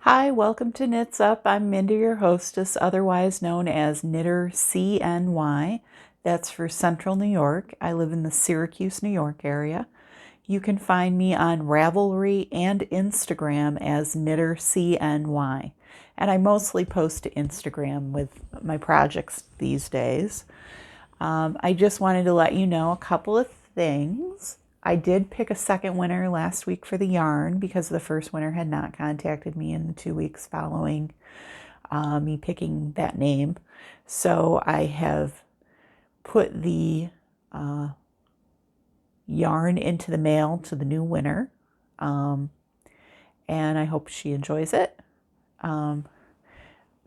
Hi, welcome to Knits Up. I'm Mindy, your hostess, otherwise known as KnitterCNY. That's for Central New York. I live in the Syracuse, New York area. You can find me on Ravelry and Instagram as KnitterCNY. And I mostly post to Instagram with my projects these days. I just wanted to let you know a couple of things. I did pick a second winner last week for the yarn because the first winner had not contacted me in the 2 weeks following me picking that name. So I have put the yarn into the mail to the new winner. And I hope she enjoys it.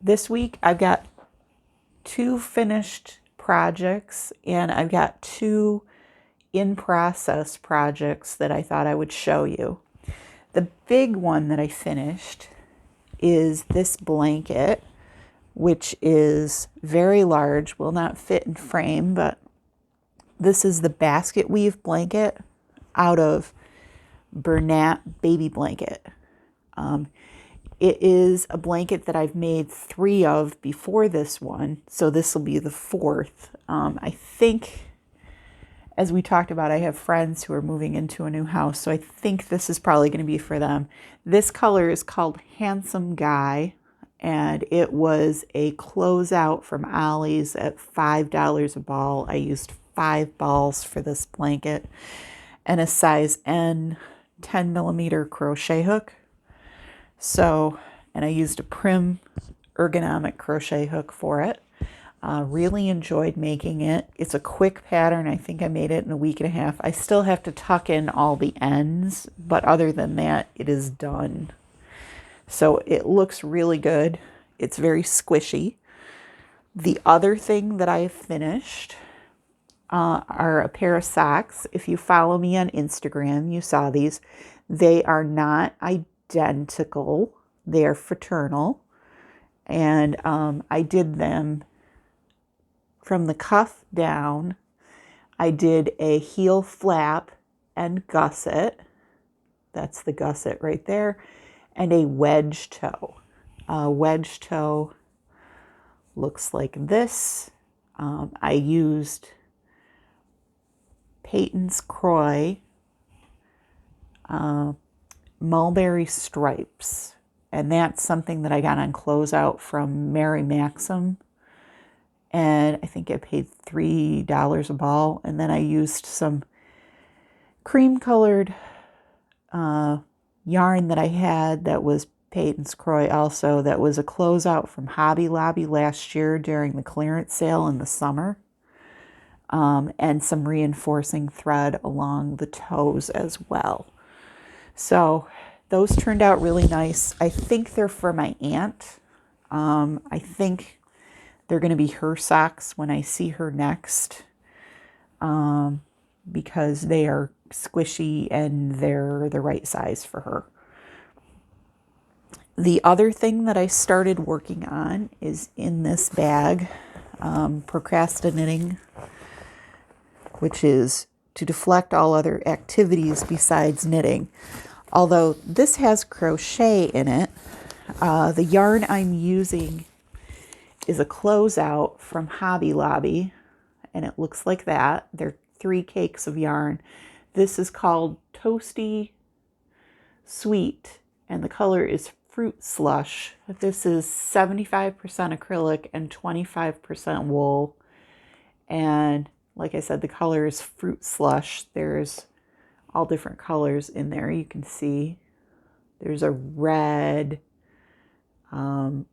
This week I've got 2 finished projects and I've got 2 in-process projects that I thought I would show you. The big one that I finished is this blanket, which is very large, will not fit in frame, but this is the basket weave blanket out of Bernat baby blanket. It is a blanket that I've made 3 of before this one, so this will be the 4th. I think, as we talked about, I have friends who are moving into a new house, so I think this is probably going to be for them. This color is called Handsome Guy, and it was a closeout from Ollie's at $5 a ball. I used 5 balls for this blanket and a size N 10mm crochet hook. So, and I used a Prim ergonomic crochet hook for it. Really enjoyed making it. It's a quick pattern. I think I made it in a week and a half. I still have to tuck in all the ends, but other than that, it is done. So it looks really good. It's very squishy. The other thing that I have finished are a pair of socks. If you follow me on Instagram, you saw these. They are not identical. They are fraternal. And I did them from the cuff down. I did a heel flap and gusset. That's the gusset right there. And a wedge toe. Wedge toe looks like this. I used Patons Kroy mulberry stripes. And that's something that I got on closeout from Mary Maxim. And I think I paid $3 a ball. And then I used some cream colored yarn that I had that was Patons Kroy also. That was a closeout from Hobby Lobby last year during the clearance sale in the summer. And some reinforcing thread along the toes as well. So those turned out really nice. I think they're for my aunt. I think they're going to be her socks when I see her next, because they are squishy and they're the right size for her. The other thing that I started working on is in this bag, procrastinating, which is to deflect all other activities besides knitting. Although this has crochet in it, the yarn I'm using is a closeout from Hobby Lobby, and it looks like that. They're 3 cakes of yarn. This is called Toasty Sweet, and the color is Fruit Slush. This is 75% acrylic and 25% wool. And like I said, the color is Fruit Slush. There's all different colors in there. You can see there's a red,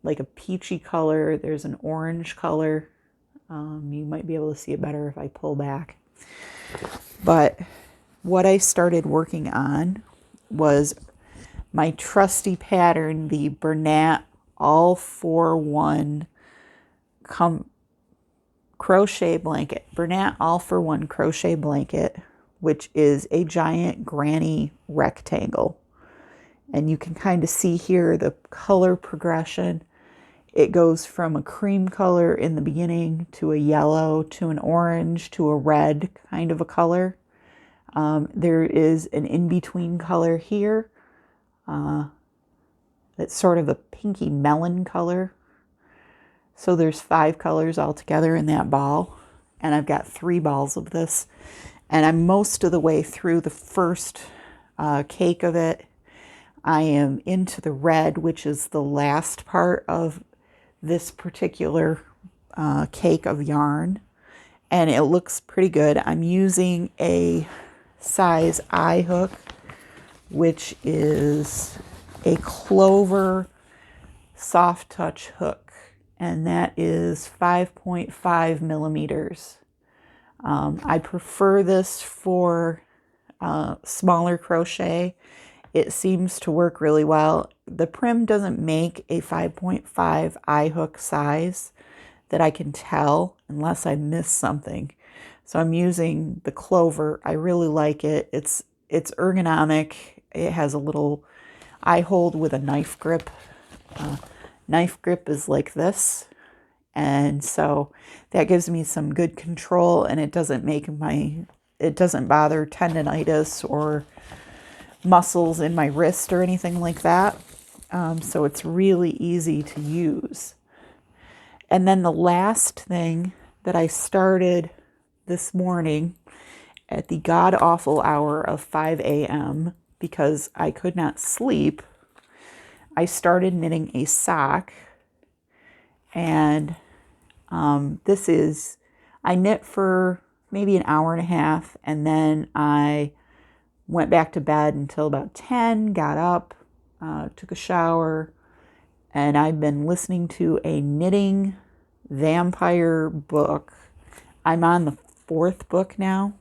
like a peachy color. There's an orange color. You might be able to see it better if I pull back. But what I started working on was my trusty pattern, the Bernat All-for-One crochet blanket. Bernat All-for-One crochet blanket, which is a giant granny rectangle. And you can kind of see here the color progression. It goes from a cream color in the beginning to a yellow to an orange to a red kind of a color. There is an in-between color here. It's sort of a pinky melon color. So there's 5 colors altogether in that ball. And I've got 3 balls of this. And I'm most of the way through the first cake of it. I am into the red, which is the last part of this particular cake of yarn. And it looks pretty good. I'm using a size I hook, which is a Clover soft touch hook, and that is 5.5 millimeters. I prefer this for smaller crochet. It seems to work really well. The Prim doesn't make a 5.5 I hook size that I can tell unless I miss something. So I'm using the Clover. I really like it. It's ergonomic. It has a little I hold with a knife grip. Knife grip is like this. And so that gives me some good control, and it doesn't bother tendonitis or muscles in my wrist or anything like that. So it's really easy to use. And then the last thing that I started this morning at the god-awful hour of 5 a.m. because I could not sleep, I started knitting a sock. And I knit for maybe an hour and a half, and then I went back to bed until about 10, got up, took a shower, and I've been listening to a knitting vampire book. I'm on the 4th book now.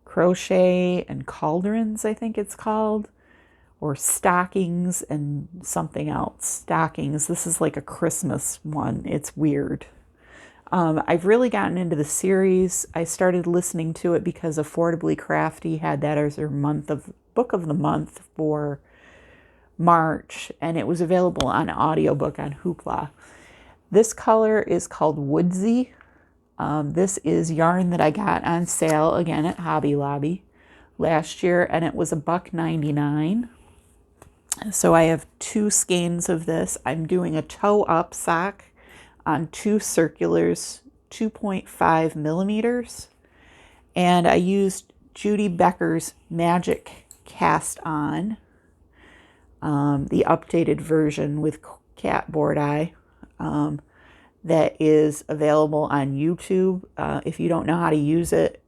Crochet and Cauldrons, I think it's called, or Stockings and something else. Stockings. This is like a Christmas one. It's weird. I've really gotten into the series. I started listening to it because Affordably Crafty had that as their book of the month for March, and it was available on audiobook on Hoopla. This color is called Woodsy. This is yarn that I got on sale again at Hobby Lobby last year, and it was $1.99. So I have 2 skeins of this. I'm doing a toe up sock on 2 circulars, 2.5 millimeters. And I used Judy Becker's Magic Cast On, the updated version with cat board eye, that is available on YouTube. If you don't know how to use it,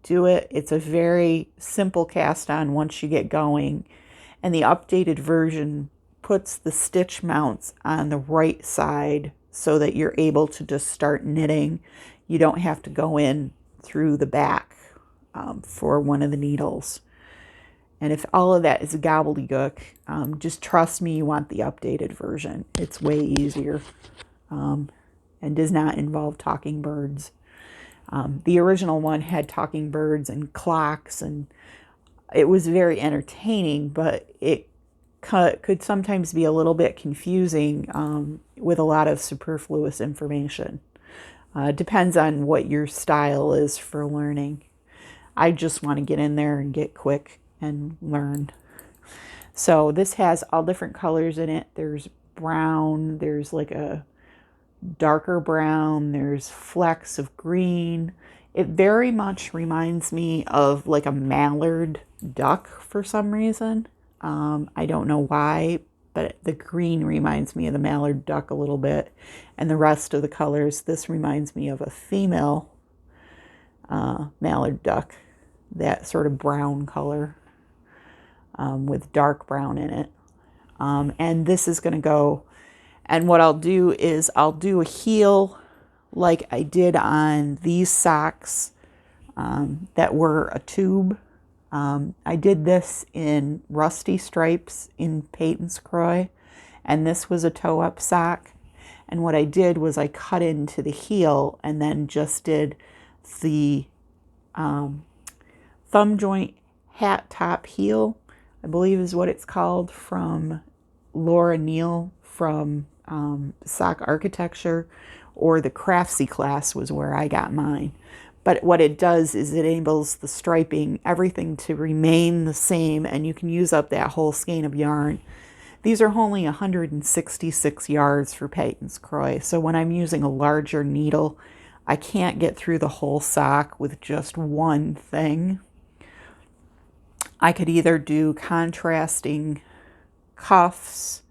do it. It's a very simple cast on once you get going. And the updated version puts the stitch mounts on the right side so that you're able to just start knitting. You don't have to go in through the back for one of the needles. And if all of that is gobbledygook, just trust me, you want the updated version. It's way easier and does not involve talking birds. The original one had talking birds and clocks, and it was very entertaining, but it could sometimes be a little bit confusing with a lot of superfluous information. Depends on what your style is for learning. I just want to get in there and get quick and learn. So this has all different colors in it. There's brown, there's like a darker brown, there's flecks of green. It very much reminds me of like a mallard duck for some reason. I don't know why, but the green reminds me of the mallard duck a little bit. And the rest of the colors, this reminds me of a female mallard duck, that sort of brown color with dark brown in it. And this is going to go, and what I'll do is I'll do a heel like I did on these socks that were a tube. I did this in Rusty Stripes in Patons Kroy, and this was a toe-up sock. And what I did was I cut into the heel and then just did the thumb joint hat top heel, I believe is what it's called, from Laura Neal from Sock Architecture, or the Craftsy class was where I got mine. But what it does is it enables the striping, everything to remain the same, and you can use up that whole skein of yarn. These are only 166 yards for Patons Kroy. So when I'm using a larger needle, I can't get through the whole sock with just one thing. I could either do contrasting cuffs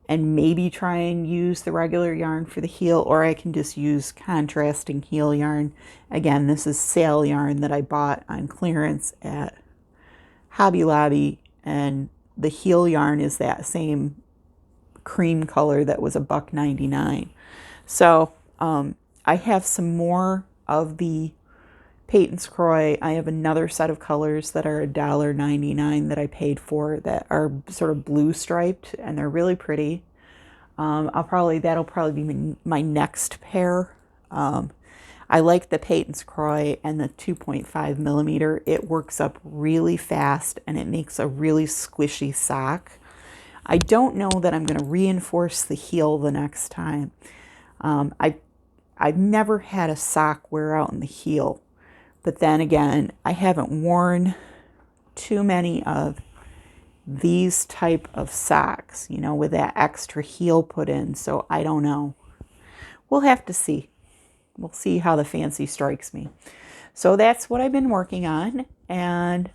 and maybe try and use the regular yarn for the heel, or I can just use contrasting heel yarn. Again, this is sale yarn that I bought on clearance at Hobby Lobby, and the heel yarn is that same cream color that was $1.99. So I have some more of the Patons Kroy. I have another set of colors that are $1.99 that I paid for that are sort of blue striped, and they're really pretty. That'll probably be my next pair. I like the Patons Kroy and the 2.5 millimeter. It works up really fast and it makes a really squishy sock. I don't know that I'm going to reinforce the heel the next time. I've never had a sock wear out in the heel. But then again, I haven't worn too many of these type of socks, you know, with that extra heel put in. So I don't know. We'll have to see. We'll see how the fancy strikes me. So that's what I've been working on. And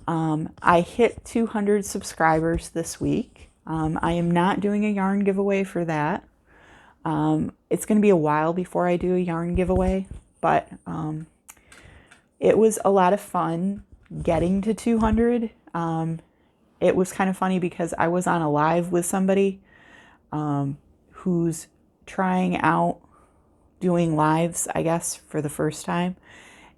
I hit 200 subscribers this week. I am not doing a yarn giveaway for that. It's going to be a while before I do a yarn giveaway, but it was a lot of fun getting to 200. It was kind of funny because I was on a live with somebody who's trying out doing lives, I guess, for the first time.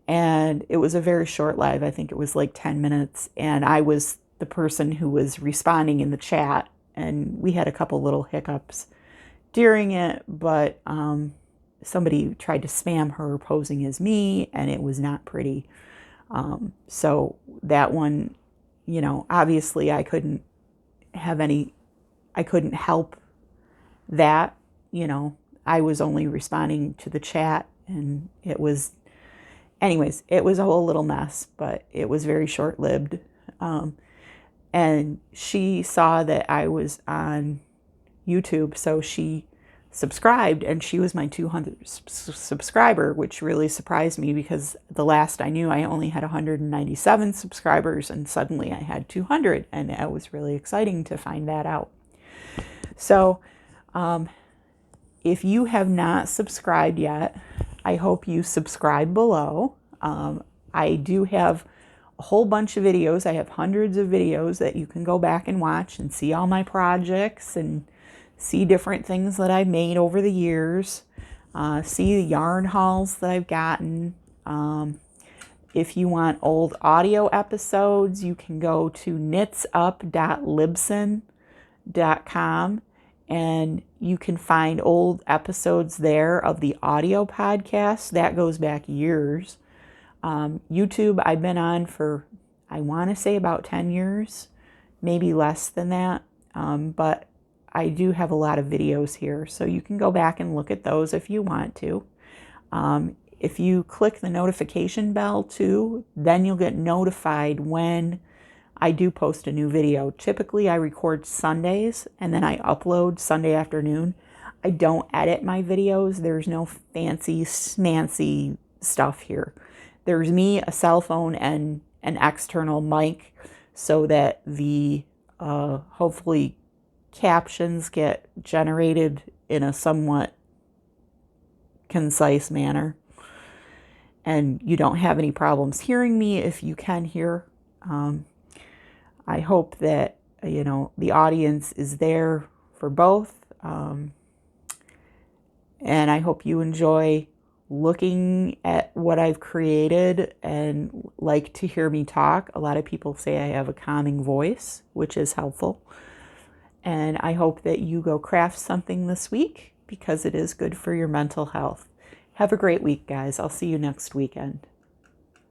And it was a very short live. I think it was like 10 minutes. And I was the person who was responding in the chat. And we had a couple little hiccups during it, but somebody tried to spam her posing as me, and it was not pretty. So that one, you know, obviously I couldn't help that, you know. I was only responding to the chat, and it was a whole little mess, but it was very short-lived. And she saw that I was on YouTube, so she subscribed, and she was my 200th subscriber, which really surprised me because the last I knew I only had 197 subscribers, and suddenly I had 200, and it was really exciting to find that out. So if you have not subscribed yet, I hope you subscribe below. I do have a whole bunch of videos. I have hundreds of videos that you can go back and watch and see all my projects and see different things that I've made over the years. See the yarn hauls that I've gotten. If you want old audio episodes, you can go to knitsup.libsyn.com, and you can find old episodes there of the audio podcast. That goes back years. YouTube I've been on for, I want to say, about 10 years, maybe less than that. But I do have a lot of videos here, so you can go back and look at those if you want to. If you click the notification bell too, then you'll get notified when I do post a new video. Typically I record Sundays and then I upload Sunday afternoon. I don't edit my videos. There's no fancy smancy stuff here. There's me, a cell phone, and an external mic so that the hopefully captions get generated in a somewhat concise manner, and you don't have any problems hearing me if you can hear. I hope that, you know, the audience is there for both, and I hope you enjoy looking at what I've created and like to hear me talk. A lot of people say I have a calming voice, which is helpful. And I hope that you go craft something this week because it is good for your mental health. Have a great week, guys. I'll see you next weekend.